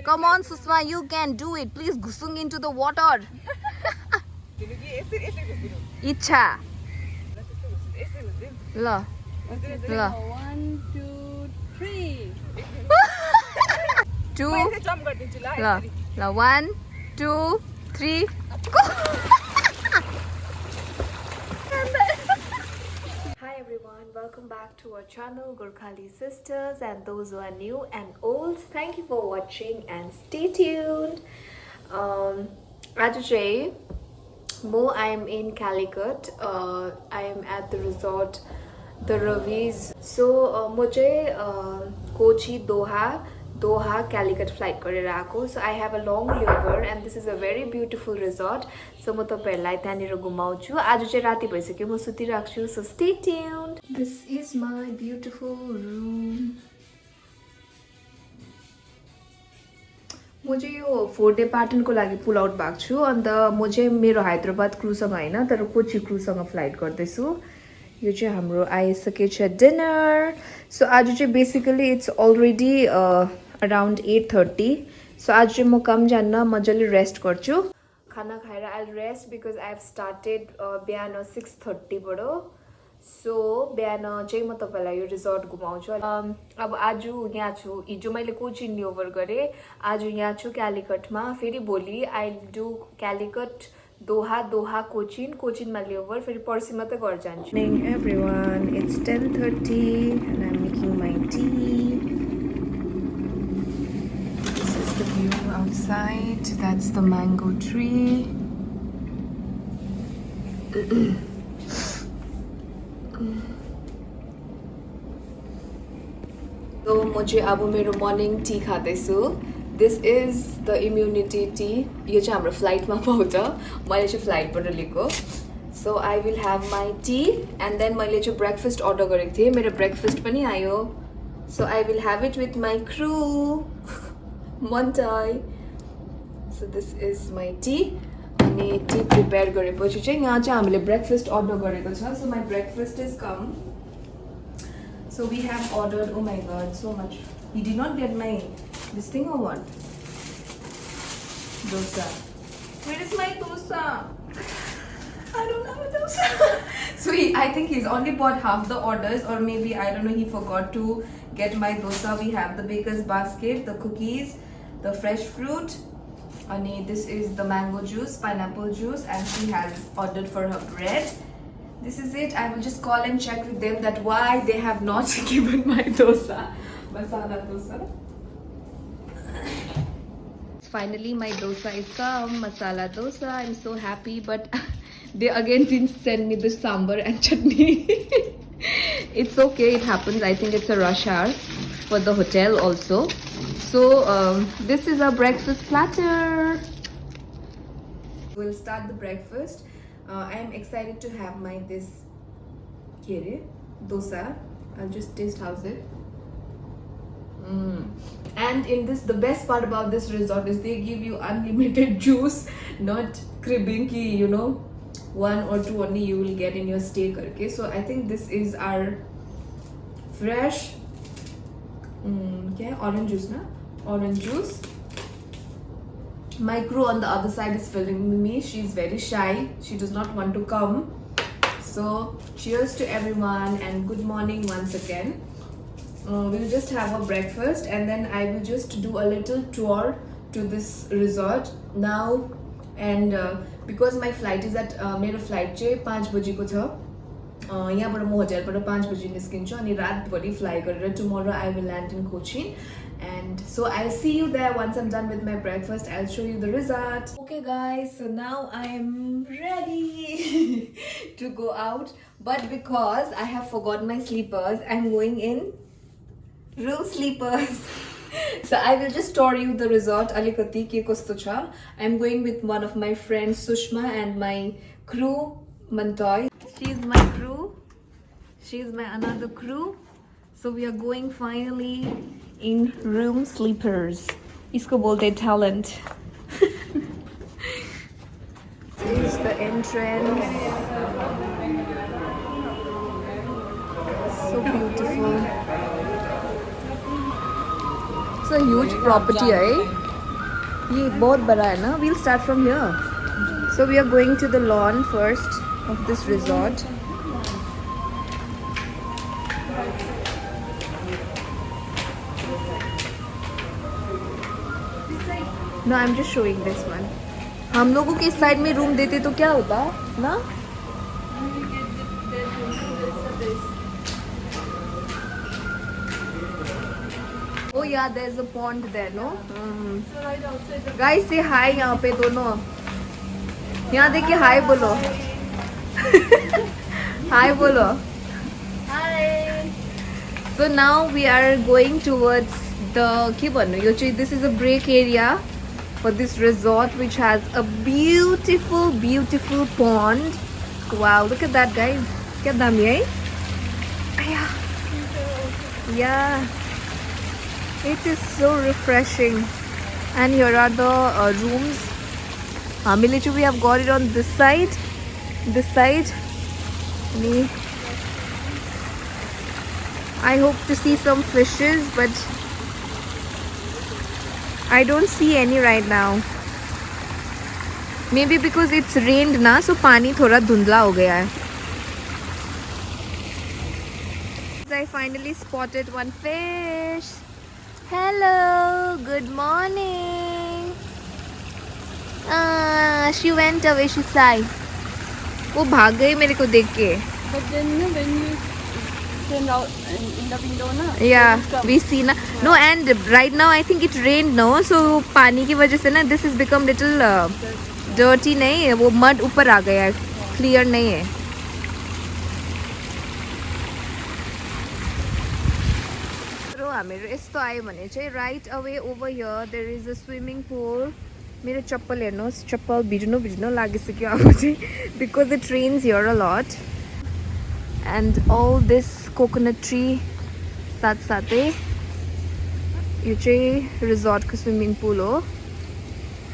Come on, Susma, you can do it. Please gusung into the water. Icha. La. La. 1 2 3 Two. La. La. 1, 2, 3. Hi everyone, welcome back to our channel Gorkhali Sisters, and those who are new and old, thank you for watching and stay tuned. Today, I am in Calicut. I am at the resort, the Ravi's. So, Kochi, Doha, Calicut flight गरेर आएको. So I have a long layover and this is a very beautiful resort. So म तपाईहरुलाई त्यहाँनिर घुमाउँछु. आज चाहिँ राति भइसक्यो, म सुतिराख्छु. So stay tuned. This is my beautiful room. म चाहिँ यो 4-day प्याटर्नको लागि पुल आउट भएको छु. अन्त म चाहिँ मेरो हैदराबाद क्रुसँग हैन तर कोची क्रुसँग फ्लाइट गर्दैछु. यो चाहिँ हाम्रो आइसकेछ डिनर. सो आज चाहिँ बेसिकली इट्स अलरेडी अराउन्ड 8:30. सो आज चाहिँ म काम जान्न, मजाले रेस्ट गर्छु. खाना खाएर I rest because I have started बिहान 6:30 बाट. सो बिहान चाहिँ म तपाईलाई यो रिजोर्ट घुमाउँछु. अब आज यहाँ छु. हिजो मैले कोचिन लेओभर गरेँ, आज यहाँ छु क्यालिकटमा. फेरि भोलि आई डु क्यालिकट, दोहा कोचिनमा लेओभर, फेरि पर्सि मात्रै घर जान्छु. Everyone, it's 10:30 and I'm making my tea. This is the view outside. That's the mango tree. So म चाहिँ अब मेरो मर्निङ टी खाँदैछु. This is the immunity tea. यो चाहिँ हाम्रो फ्लाइटमा पाउँछ, मैले चाहिँ फ्लाइटबाट लिएको. So I will have my tea and then मैले चाहिँ ब्रेकफास्ट अर्डर गरेको थिएँ. मेरो ब्रेकफास्ट पनि आयो. So I will have it with my crew मन्टाई. So this is my tea. अनि टी प्रिपेयर गरेपछि चाहिँ यहाँ चाहिँ हामीले ब्रेकफास्ट अर्डर गरेको छ. So my breakfast is come. So we have ordered, oh my god, so much. You did not get my this thing or what? Dosa. Where is my dosa? I don't have a dosa. So I think he's only bought half the orders, or maybe, I don't know, he forgot to get my dosa. We have the baker's basket, the cookies, the fresh fruit. And this is the mango juice, pineapple juice, and she has ordered for her bread. This is it. I will just call and check with them that why they have not given my dosa, masala dosa. Finally, my dosa is come, masala dosa. I'm so happy, but they again didn't send me the sambar and chutney. It's okay, it happens. I think it's a rush hour for the hotel also. So this is a breakfast platter. We'll start the breakfast. I am excited to have my this dosa. I'll just taste how's it. And in this, the best part about this resort is they give you unlimited juice, not cribbing ki, you know, 1 or 2 only you will get in your stay karke. So I think this is our fresh orange juice na, orange juice. My crew on the other side is filming me. She's very shy. She does not want to come. So cheers to everyone and good morning once again. We'll just have a breakfast and then I will just do a little tour to this resort now. And because my flight is at मेरो flight चाहिँ 5 बजेको छ. यहाँबाट म होटलबाट 5 बजे निस्किन्छु अनि रातभरि फ्लाइ गरेर tomorrow I will land in Cochin. And so I'll see you there once I'm done with my breakfast. I'll show you the resort. Okay guys, so now I am ready to go out, but because I have forgotten my sleepers, I'm going in room sleepers. So I will just tour you the resort alikati ke kasto cha. I'm going with one of my friends Sushma and my crew Mantoy. She's my crew. She's my another crew. So we are going finally in room sleepers. Isko bolte talent. This is the entrance. So beautiful. It's a huge property, eh? ये बहुत बड़ा है ना. We'll start from here. So we are going to the lawn first of this resort. No, I'm just showing this one. हम लोगों के इस side में रूम देते तो क्या होता ना? Oh yeah, there's a pond there, no? Guys, say hi यहाँ पे दोनों. यहाँ देखिए hi बोलो. Hi बोलो. Hi. So now we are going towards the के भन्नु यो चाहिँ this is a break area for this resort which has a beautiful pond. Wow, look at that guys. क्या दामी है? आया. Yeah. It is so refreshing. And here are the rooms. हामीले चाहिँ we have got it on this side. This side. अनि I hope to see some fishes, but I don't see any right now. Maybe because it's rained ना, so पानी थोड़ा धुंधला हो गया है. I finally spotted one fish. Hello, good morning. She went away. She sighed. वो भाग गई मेरे को देख के. But then when you stand out in the window, na? Yeah, we see na. No, and right now I think it rained no, so पानी की वजह से ना this has become little dirty नहीं है, वो mud ऊपर आ गया है, clear नहीं है. तो हामीहरू यस्तो आयो भने चाहिँ right away over here there is a swimming pool. मेरो चप्पल हेर्नुहोस्, चप्पल भिज्नु लागिसक्यो अब चाहिँ because it rains here a lot. And all this coconut tree साथसाथै यो चाहिँ resort को swimming pool हो.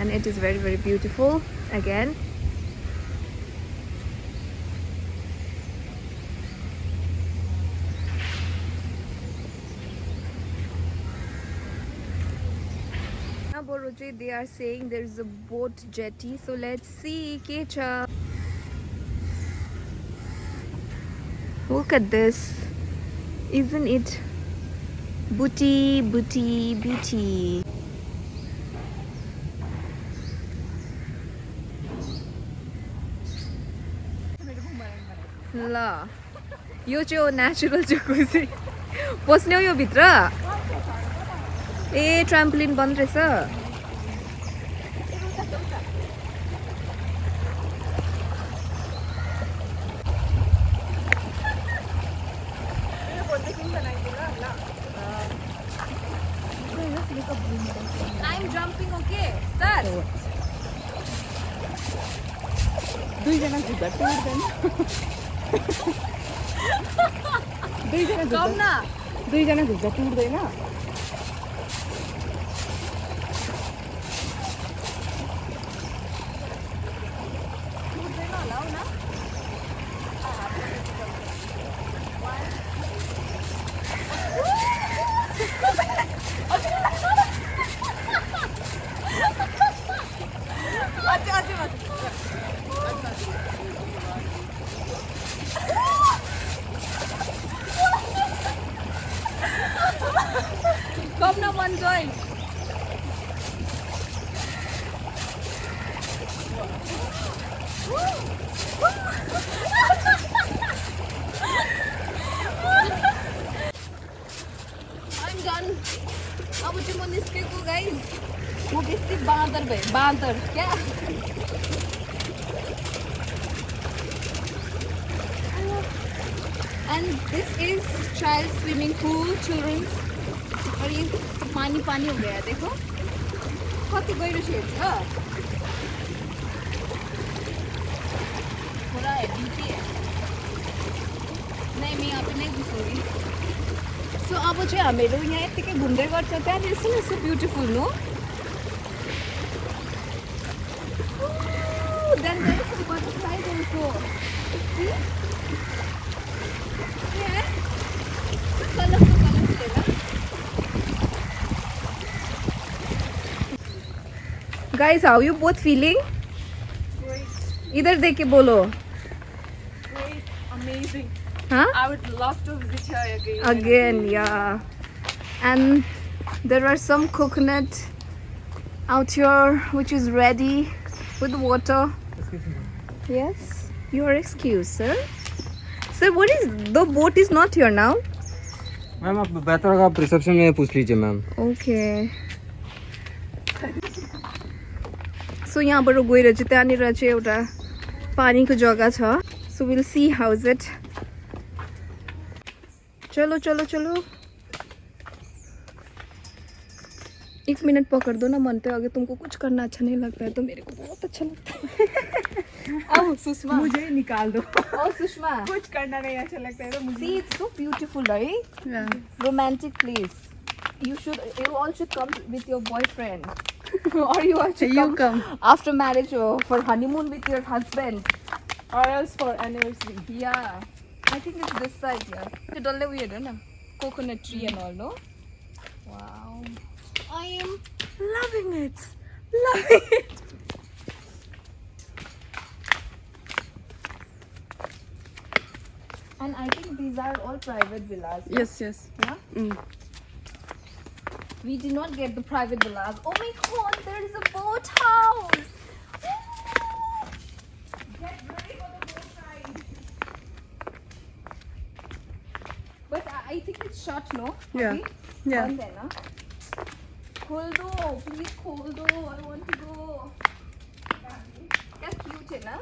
And it is very beautiful again. They are saying there is a boat jetty, so let's see. Kecha, look at this, isn't it beauty. ल यो चाहिँ हो natural जकुजी. पस्ने हो यो भित्र. ए ट्राम्पोलिन बन्द रहेछ. I'm jumping, okay? Start. दुईजना झुक्का टुट्दैन. दुईजना झुक्का टुट्दैन. Come now, one join. I'm done. अब चाहिँ म निस्केको गाइस. म बेसी बाँदर भए. बाँदर क्या? And this is child swimming pool, children's. और ये पानी हो गया है देखो. कति गहिरो छ हेर्नु. थोड़ा हेभी है. नहीं मैं यहाँ पे नहीं घुसूंगी. So अब चाहिँ हामीहरू यहाँ यतिकै घुम्दै गर्छ. त्यहाँ यसो यसो beautiful no. Then there is some butterflies also. See? Yeah. Colorful है ना. Guys, how you both feeling? Great, इधर देख के बोलो. great, amazing. Huh? I would love to visit here again. Again, yeah. And there are some coconut out here which is ready with water. Yes, you are excused, sir. Sir, what is the boat is not here now? Ma'am आप बेहतर आप reception में पूछ लीजिए ma'am. Okay. So यहाँबाट गएर चाहिँ त्यहाँनिर चाहिँ एउटा पानीको जग्गा छ. So we'll see how is it. चलो चलो चलो. 1 मिनट पकड़ दो ना मनते. अगर तुमको कुछ करना अच्छा नहीं लगता है तो मेरे को बहुत अच्छा लगता है. आओ सुषमा. मुझे निकाल दो. आओ सुषमा. कुछ करना नहीं अच्छा लगता है तो मुझे. See, it's so beautiful, right? Yeah. Romantic place. You all should come with your boyfriend. Or you all should You come. after marriage for honeymoon with your husband. Or else for anniversary. Yeah. I think it's this side here. The dolle weird, na? Coconut tree and all, no? Wow. I am loving it. Loving it. And I think these are all private villas. Yes, yes. Yeah? Mm. We did not get the private villas. Oh my god, there is a boat house. Get ready for the boat ride. But I think it's shut, no? Yeah. Abhi? Yeah. बंद है ना? खोल दो, please खोल दो. I want to go. क्या cute है ना?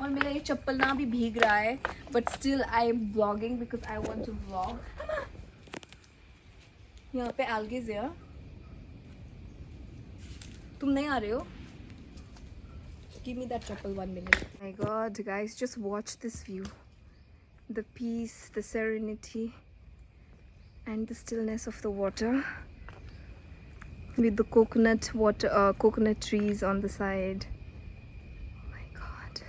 और मेरा ये चप्पल ना भी भीग रहा है. But still I am vlogging because I want to vlog. यहाँ पे algae है. तुम नहीं आ रहे हो? Give me that chappal 1 minute. Oh my god, guys, just watch this view. The peace, the serenity, and the stillness of the water. With the coconut trees on the side. Oh my god.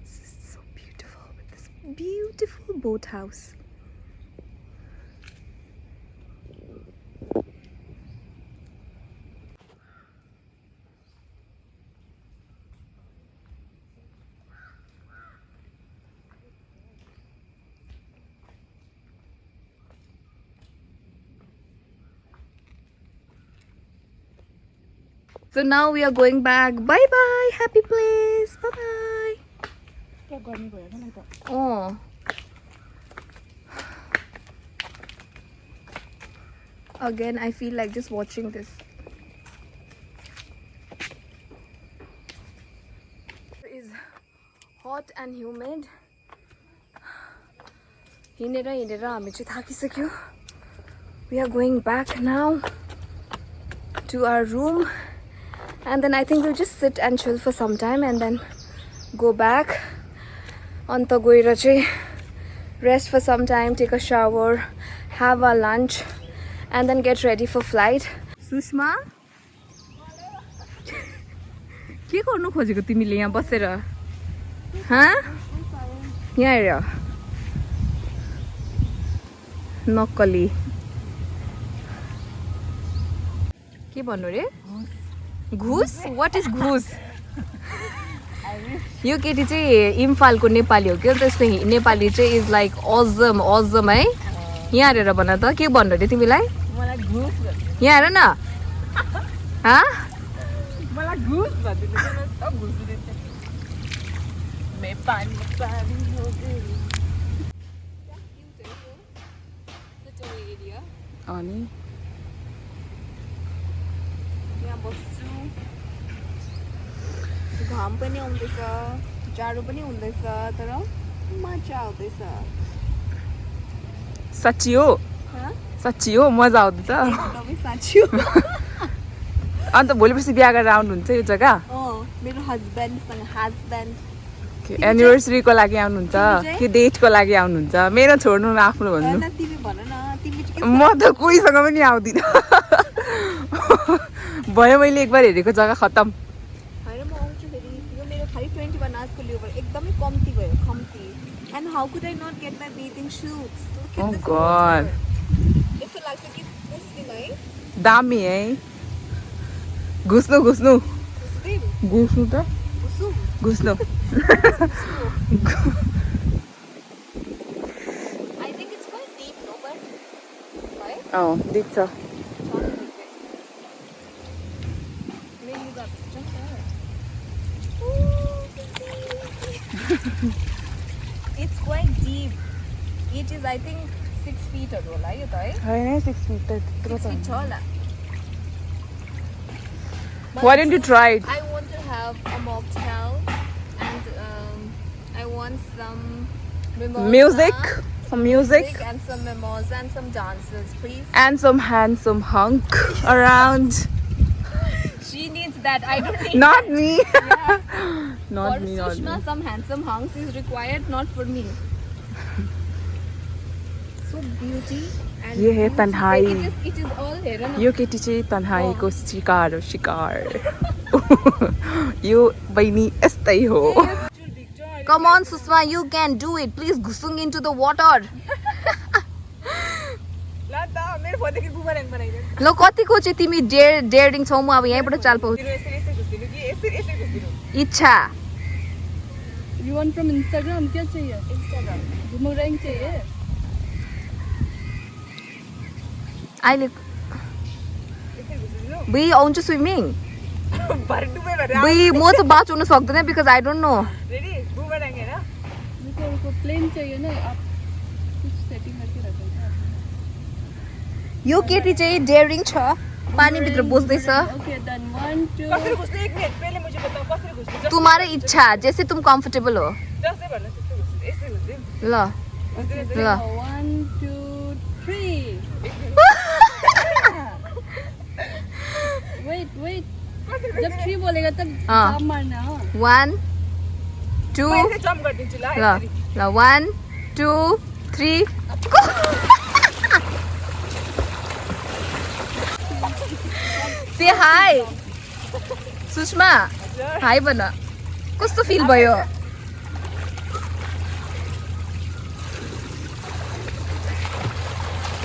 This is so beautiful with this beautiful boathouse. So now we are going back. Bye bye. Happy place. Bye bye. क्या गर्मी भयो मलाई त. Oh. Again, I feel like just watching this. It is hot and humid. हिँडेर हिँडेर हामी चाहिँ थाकिसक्यो. We are going back now to our room. And then I think we'll just sit and chill for some time and then go back. Anta goira chai rest for some time, take a shower, have our lunch, and then get ready for flight. Sushma, के गर्नु खोजेको तिमीले यहाँ बसेर? हाँ? यहाँ हेर. नक्कली. के भन्नु रे? घुस? What is घुस? यो केटी चाहिँ इम्फालको नेपाली हो के त्यसको नेपाली चाहिँ इज लाइक अजम अजम है. यहाँ हेरेर भन त के भन्नु रे तिमीलाई? मलाई घुस भन्नु. यहाँ हेर न. हाँ? मलाई घुस भन्दिनु त घुस दिन्छ. मैं पानी हो गई. अनि यहाँ बस्छु. घाम पनि आउँदैछ, जाडो पनि हुँदैछ, तर मजा आउँदैछ. साँच्ची हो? साँच्ची हो मजा आउँदैछ? एकदमै साँच्ची हो. अन्त भोलिपर्सि बिहा गरेर आउनुहुन्छ यो जग्गा? मेरो हस्बेन्ड एनिभर्सरीको लागि आउनुहुन्छ कि डेटको लागि आउनुहुन्छ? मेरो छोड्नु न आफ्नो भन्नु. तिमी भन न, तिमी म त कोहीसँग पनि आउँदिनँ. भयो मैले एक बार हेरेको जग्गा खतम. होइन म आउँछु फेरि. यो मेरो खालि 21 आवर्सको लियो एकदमै कम्ती भयो. And how could I not get my bathing shoes? Look Oh at this God. water. यस्तो लाग्छ कि पुस्दिन है दामी है घुस्नु घुस्नु पुस्दिन घुस्नु त पुसुम घुस्नु I think it's quite deep, no? But है देख्छ Maybe that just there. It's quite deep. It is, I think, 6 feet or होला यो त है होइन 6 feet त त्यत्रो 6 त feet छ होला Why didn't you try it? I want to have a mocktail and I want some mimosa, Music, some music and some mimosa and some dances, please. and some handsome hunk around. She needs that. I don't need Not me. Yeah. Not For me, not Sushma, me. some handsome hunks is required, not for me. So beauty and ये है beauty. तन्हाई। It is all here. No? यो केटी चाहिँ तन्हाईको शिकार हो शिकार यो बहिनी यस्तै हो Come on, Sushma, you can do it. Please घुसुङ into the water. ल कतिको चाहिँ तिमी डेयरिङ छौ म अब यहीँबाट चाल पाउ इच्छा You want from Instagram? क्या चाहिए? Instagram. Boomerang चाहिए? अहिले बुई आउँछु स्विमिङ बुई म चाहिँ बाँच्नु सक्दैन बिकज आई डोन्ट नो रुको प्लेन चाहिए ना आप कुछ सेटिंग करके रखो यो केटी चाहिँ डेयरिङ छ पानीभित्र बोज्दैछ ओके डन 1 2 तुम्हारे इच्छा जैसे तुम कंफर्टेबल हो ल ल 1 2 3 वेट जब 3 बोलेगा तब हाँ। जंप मारना हाँ 1 2 ल ल 1 2 3 से हाई सुषमा हाई भन कस्तो फिल भयो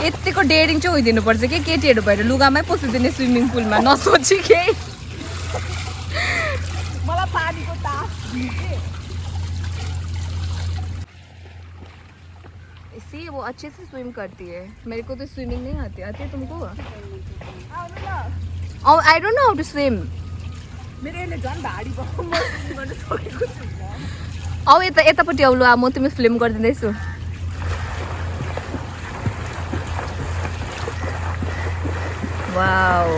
यतिको डेयरिङ चाहिँ होइदिनु पर्छ कि केटीहरू भएर लुगामै पसिदिने स्विमिङ पुलमा नसोची के सी वो अच्छे से स्विम करती है मेरे को तो स्विमिंग नहीं आती आती है तुमको I don't know how to swim औ यता यतापट्टि आउनु म तिमी फिल्म गरिदिँदैछु वाओ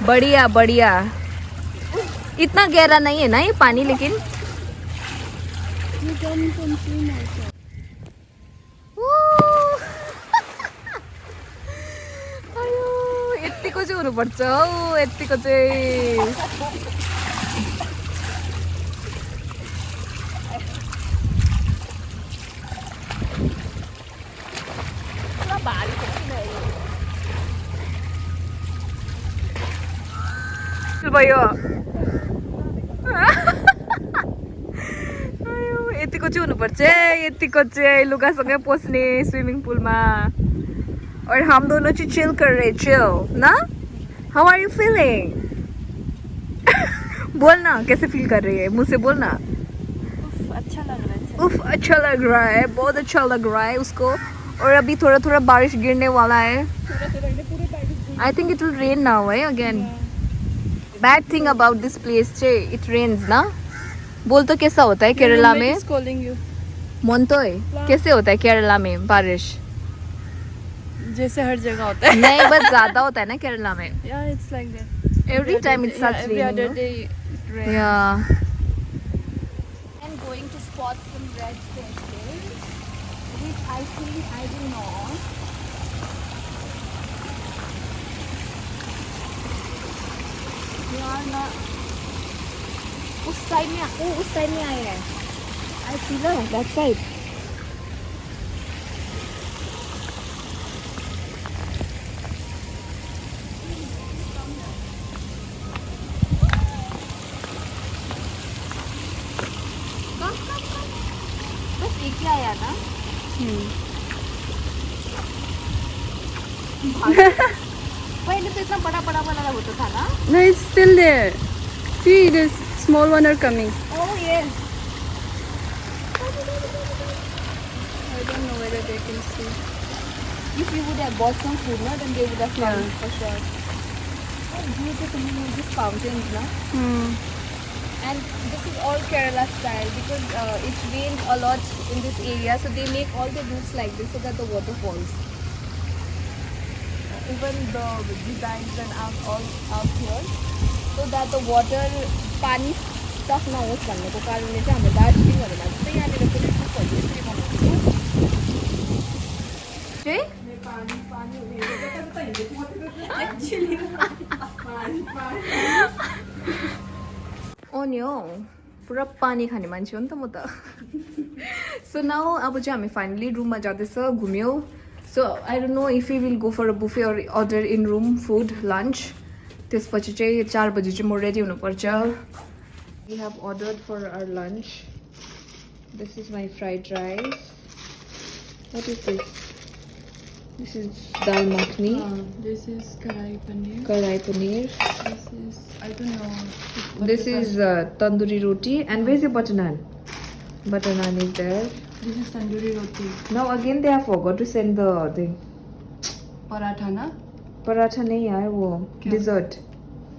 बढ़िया बढ़िया इतना गहरा नहीं है ना ये पानी लेकिन You come from swim also. अयो यतिको चाहिँ हुनुपर्छ हौ यतिको चाहिँ भयो यतिको चाहिँ हुनुपर्छ यतिको चाहिँ लुगासँगै पस्ने स्विमिङ पुलमा और हम दोनों चाहिँ चिल कर रहे चिल ना हाउ आर यू फीलिंग बोलना कैसे फील कर रही है मुझसे बोलना अच्छा लग रहा है उफ अच्छा लग रहा है बहुत अच्छा लग रहा है उसको और अभी थोड़ा थोड़ा बारिश गिरने वाला है I think it will rain now है again bad thing about this place it rains ना बोल तो कैसा होता है केरला में calling you मन तो है कैसे होता है केरला में बारिश जैसे हर जगह होता है नहीं बस ज्यादा होता है ना केरला में yeah it's like that every time it starts every raining other no? day it rains. Yeah. I'm going to spot some red fishes, which I think I will not. यार ना उस साइड में उस साइड में आए हैं I see that side. लेके आया ना पहले तो इतना बड़ा बड़ा वाला होता था ना No, it's still there. See, the small one are coming. oh yes I don't know whether they can see. if you would have bought some food na then they would have come Yeah. for sure oh beautiful these fountains na and this is all Kerala style because it rained a lot in this area so they make all the roofs like this so that the water falls even the designs and all out here so that the water pani stuff नहोस् भन्नको कारणले चाहिँ हाम्रो दार्जिलिङहरुमा चाहिँ यहाँनिर पनि रुखहरु यसरी बनाउँछ चाहिँ नि हो पुरा पानी खाने मान्छे हो नि त म त सो नाउ अब चाहिँ हामी फाइनली रुममा जाँदैछ घुम्यौ so I don't know if you will go for a buffet or order in room food lunch त्यसपछि चाहिँ 4 बजी चाहिँ म रेडी हुनुपर्छ we have ordered for our lunch this is my fried rice what is this is dal makhani This is karai paneer. कढ़ाई paneer This is, I don't know. This is tandoori roti and where is your butter naan? Butter naan is there. This is tandoori roti. Now again they have forgot to send the thing. Paratha na? Paratha नहीं आया वो क्या? Dessert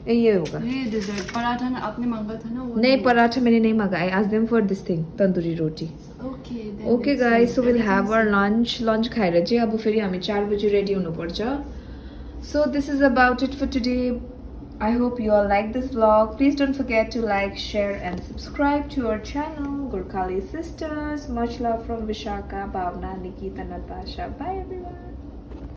ये होगा ये dessert. Paratha na आपने मांगा था ना वो? नहीं पराठा मैंने नहीं मांगा I asked them for this thing tandoori roti Okay. Then okay it's guys so will everything have our is- lunch खाएर चाहिँ अब फेरि हामी 4 बजे रेडी हुनुपर्छ so this is about it for today I hope you all like this vlog. Please don't forget to like, share and subscribe to our channel, Gurkhali Sisters. Much love from Vishaka, Bhavna, Nikita, Natasha. Bye everyone.